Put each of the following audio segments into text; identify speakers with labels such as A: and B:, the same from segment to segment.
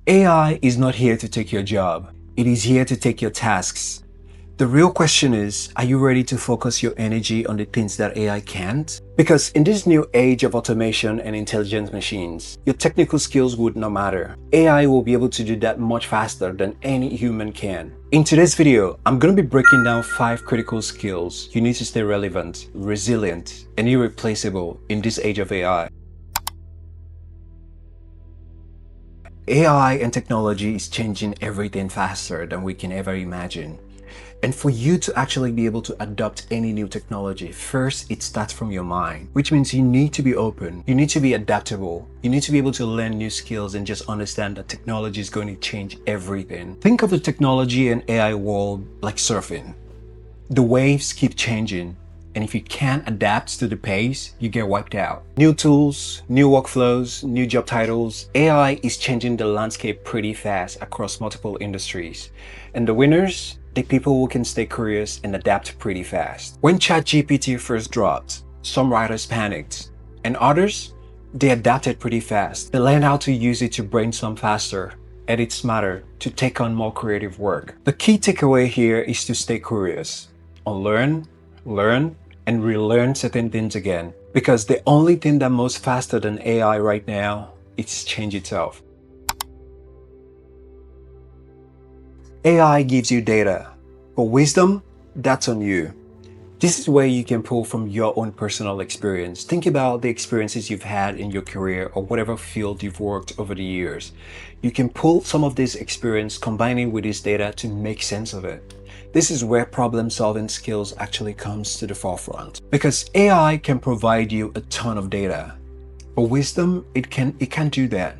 A: AI is not here to take your job. It is here to take your tasks. The real question is, are you ready to focus your energy on the things that AI can't? Because in this new age of automation and intelligent machines, your technical skills would not matter. AI will be able to do that much faster than any human can. In today's video, I'm going to be breaking down 5 critical skills you need to stay relevant, resilient, and irreplaceable in this age of AI. AI and technology is changing everything faster than we can ever imagine. And for you to actually be able to adopt any new technology, first it starts from your mind, which means you need to be open, you need to be adaptable, you need to be able to learn new skills and just understand that technology is going to change everything. Think of the technology and AI world like surfing. The waves keep changing, and if you can't adapt to the pace, you get wiped out. New tools, new workflows, new job titles. AI is changing the landscape pretty fast across multiple industries. And the winners? The people who can stay curious and adapt pretty fast. When ChatGPT first dropped, some writers panicked, and others, they adapted pretty fast. They learned how to use it to brainstorm faster, edit smarter, to take on more creative work. The key takeaway here is to stay curious, unlearn, learn, and relearn certain things again. Because the only thing that moves faster than AI right now is change itself. AI gives you data, but wisdom, that's on you. This is where you can pull from your own personal experience. Think about the experiences you've had in your career or whatever field you've worked over the years. You can pull some of this experience, combine it with this data to make sense of it. This is where problem-solving skills actually comes to the forefront. Because AI can provide you a ton of data, but wisdom, it can't do that.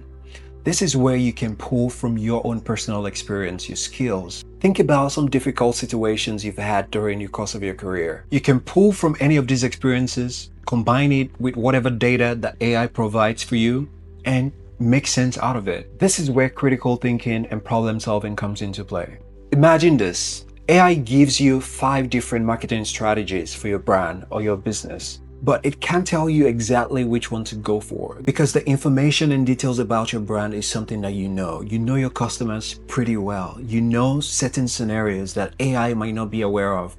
A: This is where you can pull from your own personal experience, your skills. Think about some difficult situations you've had during the course of your career. You can pull from any of these experiences, combine it with whatever data that AI provides for you, and make sense out of it. This is where critical thinking and problem solving comes into play. Imagine this. AI gives you 5 different marketing strategies for your brand or your business. But it can't tell you exactly which one to go for because the information and details about your brand is something that you know. You know your customers pretty well. You know certain scenarios that AI might not be aware of.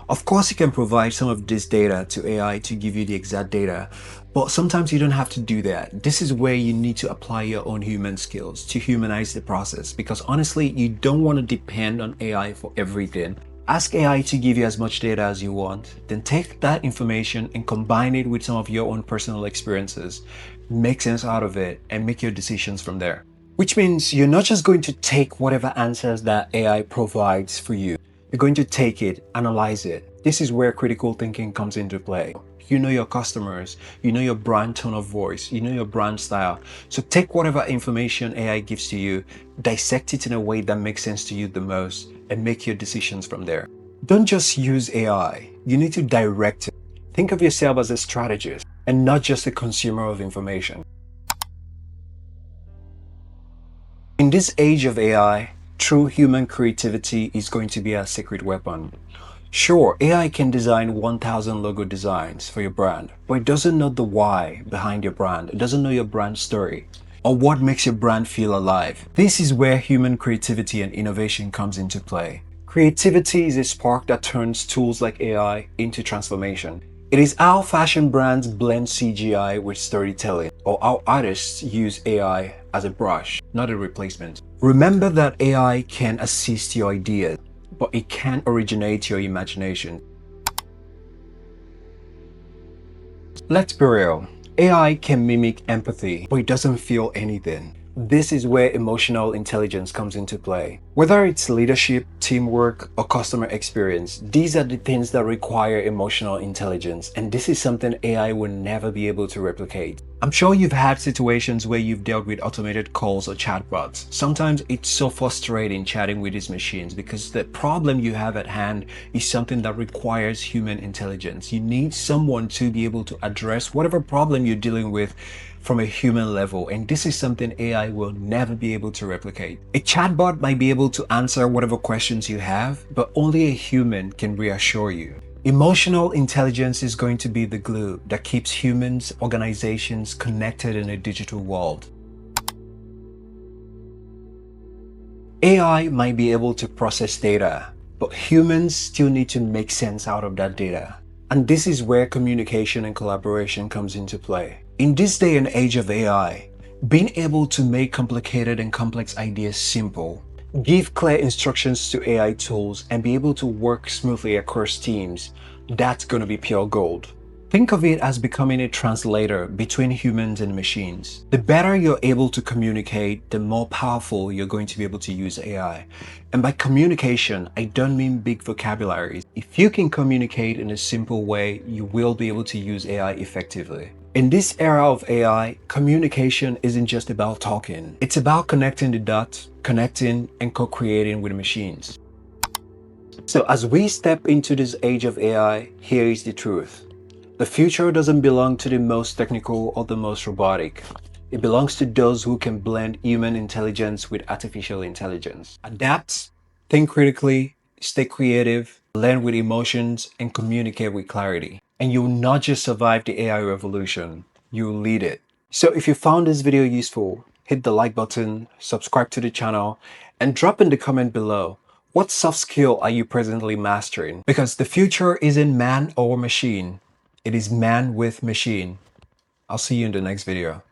A: Of course, you can provide some of this data to AI to give you the exact data, but sometimes you don't have to do that. This is where you need to apply your own human skills to humanize the process because honestly, you don't want to depend on AI for everything. Ask AI to give you as much data as you want, then take that information and combine it with some of your own personal experiences, make sense out of it, and make your decisions from there. Which means you're not just going to take whatever answers that AI provides for you. You're going to take it, analyze it. This is where critical thinking comes into play. You know your customers, you know your brand tone of voice, you know your brand style. So take whatever information AI gives to you, dissect it in a way that makes sense to you the most, and make your decisions from there. Don't just use AI, you need to direct it. Think of yourself as a strategist and not just a consumer of information. In this age of AI, true human creativity is going to be a secret weapon. Sure, AI can design 1,000 logo designs for your brand, but it doesn't know the why behind your brand. It doesn't know your brand story or what makes your brand feel alive. This is where human creativity and innovation comes into play. Creativity is a spark that turns tools like AI into transformation. It is how fashion brands blend CGI with storytelling, or how artists use AI as a brush, not a replacement. Remember that AI can assist your ideas, but it can't originate your imagination. Let's be real. AI can mimic empathy, but it doesn't feel anything. This is where emotional intelligence comes into play. Whether it's leadership, teamwork, or customer experience, these are the things that require emotional intelligence, and this is something AI will never be able to replicate. I'm sure you've had situations where you've dealt with automated calls or chatbots. Sometimes it's so frustrating chatting with these machines because the problem you have at hand is something that requires human intelligence. You need someone to be able to address whatever problem you're dealing with from a human level, and this is something AI will never be able to replicate. A chatbot might be able to answer whatever questions you have, but only a human can reassure you. Emotional intelligence is going to be the glue that keeps humans, organizations connected in a digital world. AI might be able to process data, but humans still need to make sense out of that data. And this is where communication and collaboration comes into play. In this day and age of AI, being able to make complicated and complex ideas simple, give clear instructions to AI tools, and be able to work smoothly across teams, that's going to be pure gold. Think of it as becoming a translator between humans and machines. The better you're able to communicate, the more powerful you're going to be able to use AI. And by communication, I don't mean big vocabularies. If you can communicate in a simple way, you will be able to use AI effectively. In this era of AI, communication isn't just about talking. It's about connecting the dots, connecting and co-creating with machines. So as we step into this age of AI, here is the truth. The future doesn't belong to the most technical or the most robotic. It belongs to those who can blend human intelligence with artificial intelligence. Adapt, think critically, stay creative, learn with emotions, and communicate with clarity. And you'll not just survive the AI revolution, you'll lead it. So if you found this video useful, hit the like button, subscribe to the channel, and drop in the comment below. What soft skill are you presently mastering? Because the future isn't man or machine. It is man with machine. I'll see you in the next video.